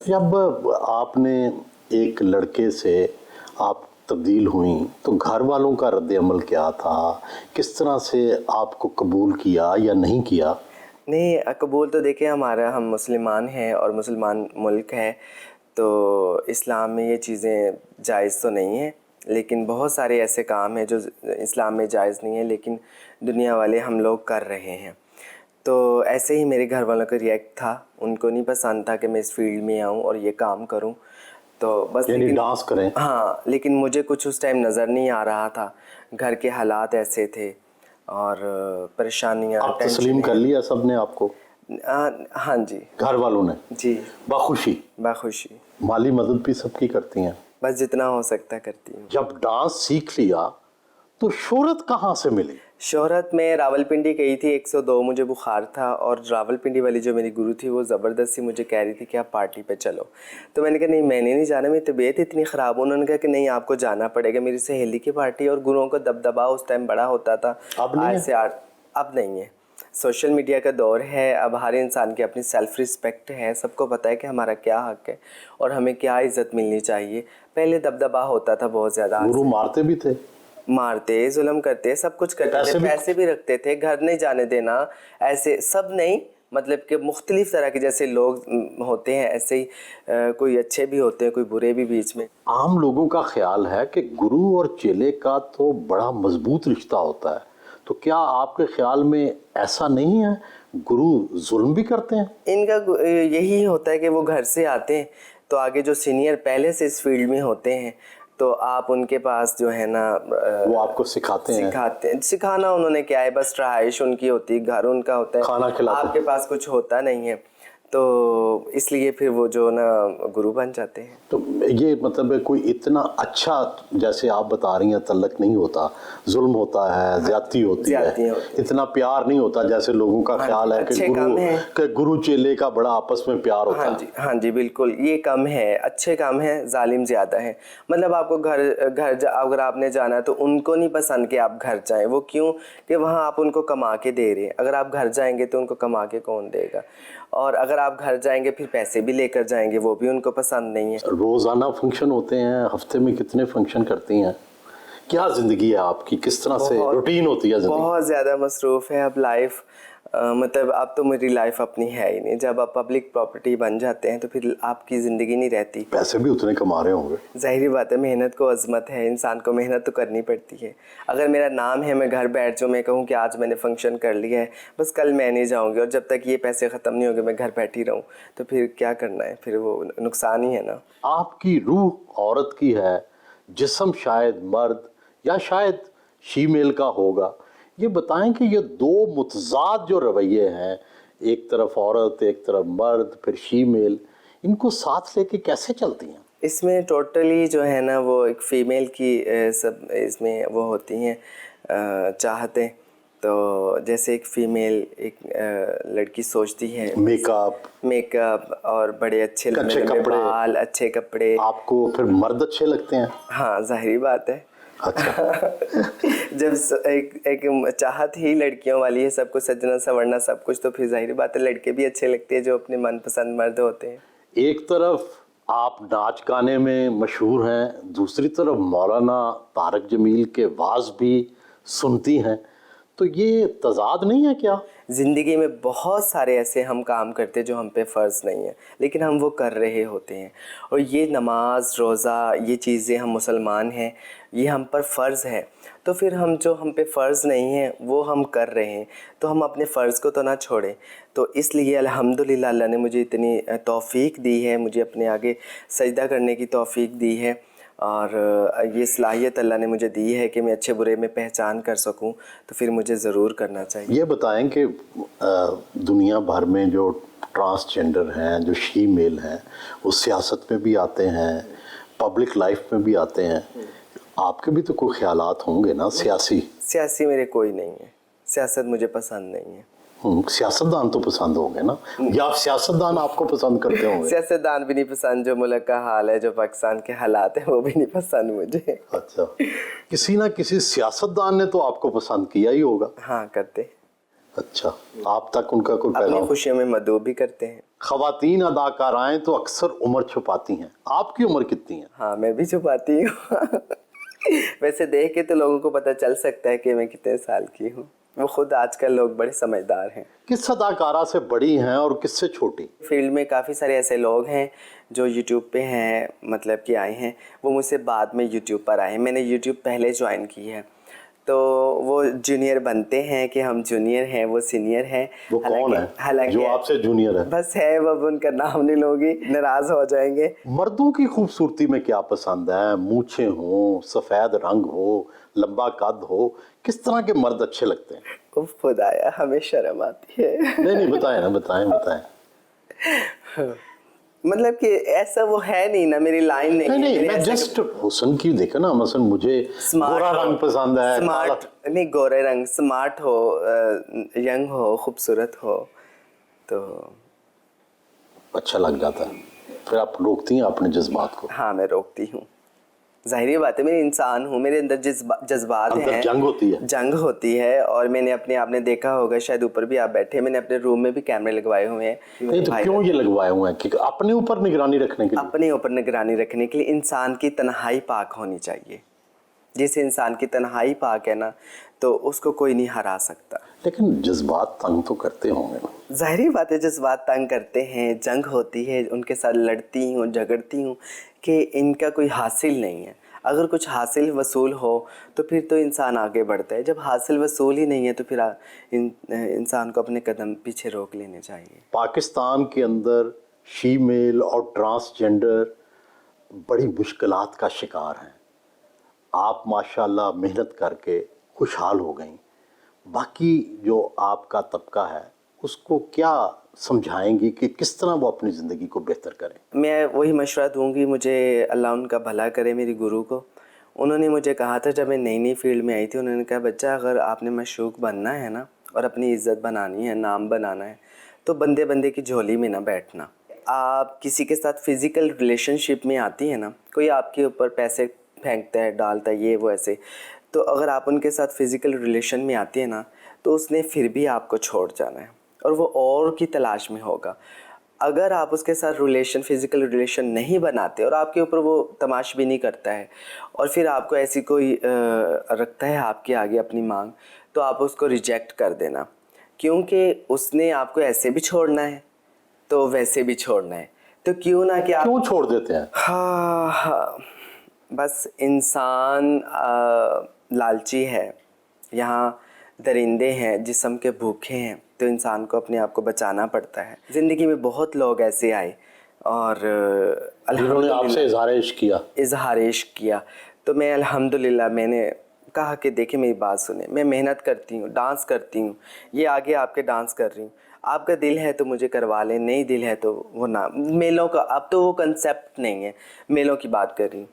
जब आपने एक लड़के से आप तब्दील हुई तो घर वालों का रद्द अमल क्या था? किस तरह से आपको कबूल किया या नहीं किया? नहीं, कबूल तो देखिए, हम मुसलमान हैं और मुसलमान मुल्क है, तो इस्लाम में ये चीज़ें जायज़ तो नहीं है। लेकिन बहुत सारे ऐसे काम हैं जो इस्लाम में जायज़ नहीं है, लेकिन दुनिया वाले हम लोग कर रहे हैं। तो ऐसे ही मेरे घर वालों का रिएक्ट था, उनको नहीं पसंद था कि मैं इस फील्ड में आऊँ और ये काम करूँ। तो बस, यानी लेकिन डांस करें? हाँ, लेकिन मुझे कुछ उस टाइम नज़र नहीं आ रहा था, घर के हालात ऐसे थे और परेशानियाँ, आप तस्लीम कर टेंशनें। लिया सबने आपको? हाँ जी। घर वालों ने? जी, बखुशी? बाखुशी। माली मदद भी सबकी करती हैं? बस जितना हो सकता करती हूँ। जब डांस सीख लिया तो शोहरत कहाँ से मिली? शोहरत में रावलपिंडी गई थी, 102 मुझे बुखार था और रावलपिंडी वाली जो मेरी गुरु थी वो ज़बरदस्ती मुझे कह रही थी कि आप पार्टी पे चलो। तो मैंने कहा नहीं, मैंने नहीं जाना, मेरी तबीयत इतनी ख़राब। उन्होंने कहा कि नहीं, आपको जाना पड़ेगा। मेरी सहेली की पार्टी, और गुरुओं का दबदबा उस टाइम बड़ा होता था। अब नहीं आज है? से 8, अब नहीं है। सोशल मीडिया का दौर है, अब हर इंसान की अपनी सेल्फ़ रिस्पेक्ट है, सबको पता है कि हमारा क्या हक़ है और हमें क्या इज़्ज़त मिलनी चाहिए। पहले दबदबा होता था बहुत ज़्यादा। गुरु मारते भी थे? मारते, जुल्म करते, सब कुछ करते थे, पैसे भी रखते थे, घर नहीं जाने देना, ऐसे सब नहीं, मतलब कि मुख्तलिफ तरह के जैसे लोग होते हैं, ऐसे ही कोई अच्छे भी होते हैं, कोई बुरे भी बीच में। आम लोगों का ख्याल है कि गुरु और चेले का तो बड़ा मजबूत रिश्ता होता है, तो क्या आपके ख्याल में ऐसा नहीं है? गुरु जुल्म भी करते हैं? इनका यही होता है कि वो घर से आते हैं, तो आगे जो सीनियर पहले से इस फील्ड में होते हैं, तो आप उनके पास जो है ना, वो आपको सिखाते हैं? सिखाना उन्होंने क्या है, बस रहाइश उनकी होती है, घर उनका होता है, खाना खिलाते आपके पास कुछ होता नहीं है, तो इसलिए फिर वो जो ना गुरु बन जाते हैं। तो ये मतलब कोई इतना अच्छा, जैसे आप बता रही हैं, तल्लक नहीं होता, जुल्म होता है, ज्यादती होती है, इतना प्यार नहीं होता जैसे लोगों का ख्याल है कि गुरु चेले का बड़ा आपस में प्यार होता है। हाँ जी, बिल्कुल, ये कम है, अच्छे कम है, जालिम ज़्यादा है। मतलब आपको अगर आपने जाना है तो उनको नहीं पसंद कि आप घर जाएं। वो क्यों? कि वहाँ आप उनको कमा के दे रहे हैं। अगर आप घर जाएंगे तो उनको कमा के कौन देगा? और अगर आप घर जाएंगे फिर पैसे भी लेकर जाएंगे, वो भी उनको पसंद नहीं है। रोज़ाना फंक्शन होते हैं, हफ्ते में कितने फंक्शन करती हैं? क्या ज़िंदगी है आपकी, किस तरह से रूटीन होती है ज़िंदगी? बहुत ज़्यादा मसरूफ़ है अब लाइफ। मतलब अब तो मेरी लाइफ अपनी है ही नहीं। जब आप पब्लिक प्रॉपर्टी बन जाते हैं तो फिर आपकी ज़िंदगी नहीं रहती। पैसे भी उतने कमा रहे होंगे? ज़ाहिर बात है, मेहनत को अज़मत है, इंसान को मेहनत तो करनी पड़ती है। अगर मेरा नाम है, मैं घर बैठ जाऊँ, मैं कहूँ कि आज मैंने फ़ंक्शन कर लिया है, बस कल मैं नहीं जाऊँगी, और जब तक ये पैसे ख़त्म नहीं होंगे मैं घर बैठी रहूँ, तो फिर क्या करना है? फिर वो नुकसान ही है ना। आपकी रूह औरत की है, जिस्म शायद मर्द या शायद शीमेल का होगा। ये बताएं कि ये दो मुतज़ाद जो रवैये हैं, एक तरफ औरत, एक तरफ मर्द, फिर शीमेल, इनको साथ लेके कैसे चलती हैं? इसमें टोटली जो है ना, वो एक फ़ीमेल की सब इसमें वो होती हैं चाहतें। तो जैसे एक फ़ीमेल, एक लड़की सोचती है मेकअप और बड़े अच्छे कपड़े, बाल, अच्छे कपड़े। आपको फिर मर्द अच्छे लगते हैं? हाँ, ज़ाहिर बात है। अच्छा। जब एक चाहत ही लड़कियों वाली है, सबको सजना संवरना सब कुछ, तो फिर ज़ाहिर बात है लड़के भी अच्छे लगते हैं जो अपने मनपसंद मर्द होते हैं। एक तरफ आप नाच गाने में मशहूर हैं, दूसरी तरफ मौलाना तारक जमील के वाज भी सुनती हैं, तो ये तज़ाद नहीं है क्या? ज़िंदगी में बहुत सारे ऐसे हम काम करते हैं जो हम पे फ़र्ज़ नहीं है, लेकिन हम वो कर रहे होते हैं। और ये नमाज, रोज़ा, ये चीज़ें, हम मुसलमान हैं, ये हम पर फ़र्ज़ है। तो फिर हम जो हम पे फ़र्ज़ नहीं है वो हम कर रहे हैं, तो हम अपने फ़र्ज़ को तो ना छोड़ें। तो इसलिए अल्हम्दुलिल्लाह अल्लाह ने मुझे इतनी तौफ़ीक दी है, मुझे अपने आगे सजदा करने की तौफ़ीक दी है, और ये सलाहियत अल्लाह ने मुझे दी है कि मैं अच्छे बुरे में पहचान कर सकूं, तो फिर मुझे ज़रूर करना चाहिए। ये बताएं कि दुनिया भर में जो ट्रांसजेंडर हैं, जो शीमेल हैं, वो सियासत में भी आते हैं, पब्लिक लाइफ में भी आते हैं। आपके भी तो कोई ख्यालात होंगे ना सियासी मेरे कोई नहीं है, सियासत मुझे पसंद नहीं है। सियासतदान तो पसंद होंगे ना, या सियासतदान आपको पसंद करते होंगे? सियासतदान भी नहीं पसंद, जो मुल्क का हाल है, जो पाकिस्तान के हालात हैं, वो भी नहीं पसंद मुझे। अच्छा, किसी ना किसी सियासतदान ने तो आपको पसंद किया ही होगा? हाँ, करते। अच्छा, आप तक उनका कोई अपनी पैगाम? खुशियों में मदऊ भी करते हैं। खवातीन अदाकाराएं तो अक्सर उम्र छुपाती हैं, आपकी उम्र कितनी है? हाँ, मैं भी छुपाती हूँ। वैसे देख के तो लोगों को पता चल सकता है कि मैं कितने साल की हूँ। वो खुद आजकल लोग बड़े समझदार हैं। किस अदाकारा से बड़ी हैं और किससे छोटी? फील्ड में काफ़ी सारे ऐसे लोग हैं जो यूट्यूब पे हैं, मतलब कि आए हैं। वो मुझसे बाद में यूट्यूब पर आए हैं, मैंने यूट्यूब पहले ज्वाइन की है। तो वो जूनियर बनते हैं कि हम जूनियर हैं, वो सीनियर हैं। वो कौन है हालांकि जो आपसे जूनियर है? बस है, वो उनका नाम नहीं लूँगी, नाराज़ हो जाएंगे। मर्दों की खूबसूरती में क्या पसंद है? मूछें हो, सफेद रंग हो, लंबा कद हो, किस तरह के मर्द अच्छे लगते हैं? उफ खुदाया, हमें शर्म आती है। नहीं बताएं ना, बताएं बताएं। मतलब कि ऐसा वो है नहीं ना, मेरी लाइन नहीं है। नहीं मेरे मैं ऐसे जस्ट हुस्न की देखा ना, मसलन मुझे गोरा रंग पसंद है, स्मार्ट नहीं, गोरे रंग, स्मार्ट हो, यंग हो, खूबसूरत हो तो अच्छा लग जाता है। फिर आप रोकती हैं अपने जज्बात को? हाँ, मैं रोकती हूँ। जाहिर बात है, मैं इंसान हूँ, मेरे अंदर जज्बात अंदर हैं। जंग होती है। जंग होती है। और मैंने आपने देखा होगा, शायद ऊपर भी आप बैठे हैं, मैंने अपने रूम में भी कैमरे लगवाए हुए हैं। नहीं तो क्यों ये लगवाए हुए हैं? कि अपने ऊपर निगरानी रखने के लिए? अपने ऊपर निगरानी रखने के लिए। इंसान की तन्हाई पाक होनी चाहिए। जिस इंसान की तन्हाई पाक है ना, तो उसको कोई नहीं हरा सकता। लेकिन जज्बात तंग तो करते होंगे ना? ज़ाहिर बात है, जज्बात तंग करते हैं, जंग होती है, उनके साथ लड़ती हूँ, झगड़ती हूँ कि इनका कोई हासिल नहीं है। अगर कुछ हासिल वसूल हो तो फिर तो इंसान आगे बढ़ता है। जब हासिल वसूल ही नहीं है तो फिर इंसान को अपने कदम पीछे रोक लेने चाहिए। पाकिस्तान के अंदर फीमेल और ट्रांसजेंडर बड़ी मुश्किलात का शिकार हैं। आप माशाल्लाह मेहनत करके खुशहाल हो गई, बाकी जो आपका तबका है उसको क्या समझाएंगी कि किस तरह वो अपनी ज़िंदगी को बेहतर करें? मैं वही मशवरा दूंगी, मुझे अल्लाह उनका भला करे, मेरी गुरु को। उन्होंने मुझे कहा था जब मैं नई नई फील्ड में आई थी, उन्होंने कहा बच्चा, अगर आपने मशहूर बनना है ना और अपनी इज़्ज़त बनानी है, नाम बनाना है, तो बंदे बंदे की झोली में ना बैठना। आप किसी के साथ फ़िज़िकल रिलेशनशिप में आती है ना, कोई आपके ऊपर पैसे फेंकता है, डालता है, ये वो ऐसे, तो अगर आप उनके साथ फ़िज़िकल रिलेशन में आती है ना, तो उसने फिर भी आपको छोड़ जाना है और वो और की तलाश में होगा। अगर आप उसके साथ फ़िज़िकल रिलेशन नहीं बनाते और आपके ऊपर वो तमाश भी नहीं करता है और फिर आपको ऐसी कोई रखता है आपके आगे अपनी मांग, तो आप उसको रिजेक्ट कर देना, क्योंकि उसने आपको ऐसे भी छोड़ना है तो वैसे भी छोड़ना है। तो क्यों ना कि आप क्यों छोड़ देते हैं? हाँ, बस इंसान लालची है। यहाँ दरिंदे हैं, जिस्म के भूखे हैं, तो इंसान को अपने आप को बचाना पड़ता है। ज़िंदगी में बहुत लोग ऐसे आए और जिन्होंने आपसे इज़हार इश्क किया, तो मैं अल्हम्दुलिल्लाह मैंने कहा कि देखिए मेरी बात सुने, मैं मेहनत करती हूँ, डांस करती हूँ, ये आगे आपके डांस कर रही हूँ, आपका दिल है तो मुझे करवा लें, नहीं दिल है तो वो ना। मेलों का अब तो वो कंसेप्ट नहीं है, मेलों की बात कर रही हूँ।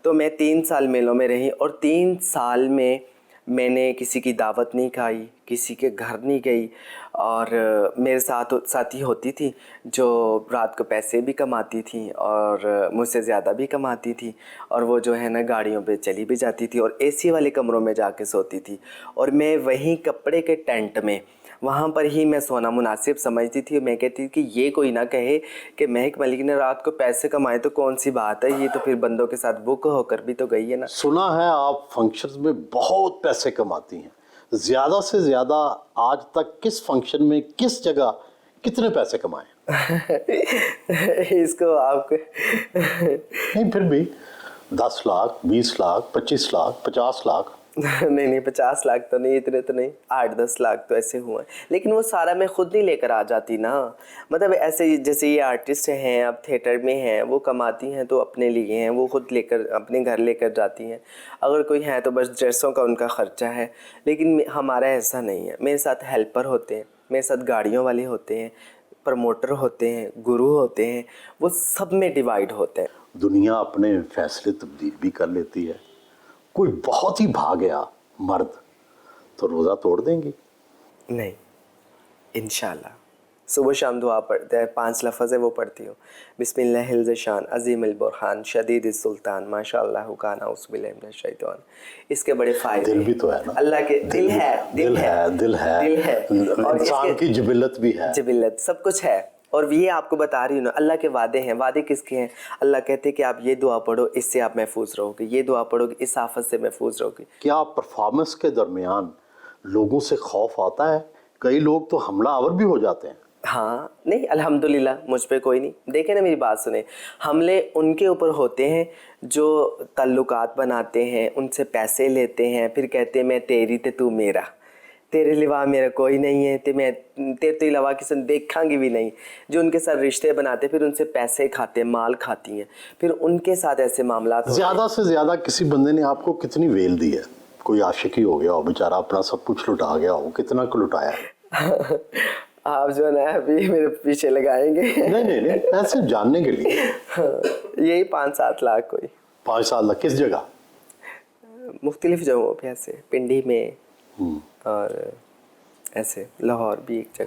तो मैं 3 साल मेलों में रही और 3 साल में मैंने किसी की दावत नहीं खाई, किसी के घर नहीं गई और मेरे साथी होती थी जो रात को पैसे भी कमाती थी और मुझसे ज़्यादा भी कमाती थी, और वो जो है ना गाड़ियों पे चली भी जाती थी और एसी वाले कमरों में जाके सोती थी, और मैं वहीं कपड़े के टेंट में, वहाँ पर ही मैं सोना मुनासिब समझती थी। मैं कहती थी कि ये कोई ना कहे कि महक मलिक ने रात को पैसे कमाए तो कौन सी बात है, ये तो फिर बंदों के साथ बुक होकर भी तो गई है ना। सुना है आप फंक्शंस में बहुत पैसे कमाती हैं, ज़्यादा से ज़्यादा आज तक किस फंक्शन में किस जगह कितने पैसे कमाए? इसको आपको नहीं फिर भी 10 लाख, 20 लाख, 25 लाख, 50 लाख? नहीं 50 लाख तो नहीं, इतने तो नहीं, 8-10 लाख तो ऐसे हुए। लेकिन वो सारा मैं खुद नहीं लेकर आ जाती ना। मतलब ऐसे जैसे ये आर्टिस्ट हैं, अब थिएटर में हैं, वो कमाती हैं तो अपने लिए हैं, वो खुद लेकर अपने घर लेकर जाती हैं। अगर कोई है तो बस ड्रेसों का उनका ख़र्चा है। लेकिन हमारा ऐसा नहीं है। मेरे साथ हेल्पर होते हैं, मेरे साथ गाड़ियों वाले होते हैं, प्रमोटर होते हैं, गुरु होते हैं, वो सब में डिवाइड होते हैं। दुनिया अपने फैसले तब्दील भी कर लेती है। कोई बहुत ही भाग गया मर्द तो रोज़ा तोड़ देंगी? नहीं, इंशाल्लाह सुबह शाम दुआ पढ़ते हैं, 5 लफ्ज़ है वो पढ़ती हूँ। बिस्मिल्लाहिल ज़शान अज़ीमिल बुरहान शदीदिस सुल्तान माशाअल्लाह काना उज़बिल्लाहि मिनश शैतान। इसके बड़े फ़ायदे दिल भी हैं। तो है ना, अल्लाह के दिल है, दिल है और इंसान इसके की जिबिलत भी है। जिबिलत सब कुछ है। और ये आपको बता रही हूँ ना, अल्लाह के वादे हैं। वादे किसके हैं? अल्लाह कहते हैं कि आप ये दुआ पढ़ो, इससे आप महफूज रहोगे, ये दुआ पढ़ोगे, इस आफत से महफूज रहोगे। क्या परफॉर्मेंस के दरमियान लोगों से खौफ आता है? कई लोग तो हमलावर भी हो जाते हैं। हाँ, नहीं अल्हम्दुलिल्लाह मुझ पे कोई नहीं। देखें ना, मेरी बात सुने, हमले उनके ऊपर होते हैं जो ताल्लुकात बनाते हैं, उनसे पैसे लेते हैं, फिर कहते हैं मैं तेरी ते तू मेरा, तेरे लिवा मेरा कोई नहीं है, ते मैं तेरे तो इलावा किसी ने देखांगी भी नहीं। जो उनके साथ रिश्ते बनाते, फिर उनसे पैसे खाते, माल खाती हैं, फिर उनके साथ ऐसे मामलात होते हैं। ज्यादा से ज्यादा किसी बंदे ने आपको कितनी वेल दी है? कोई आशिकी हो गया हो, बेचारा अपना सब कुछ लुटा गया हो, कितना को लुटाया है? आप जो है ना अभी मेरे पीछे लगाएंगे। नहीं, ऐसे जानने के लिए। यही 5-7 लाख कोई। 5 साल तक किस जगह? मुख्तलिफ जगहों पे, ऐसे पिंडी में और ऐसे लाहौर भी एक जगह।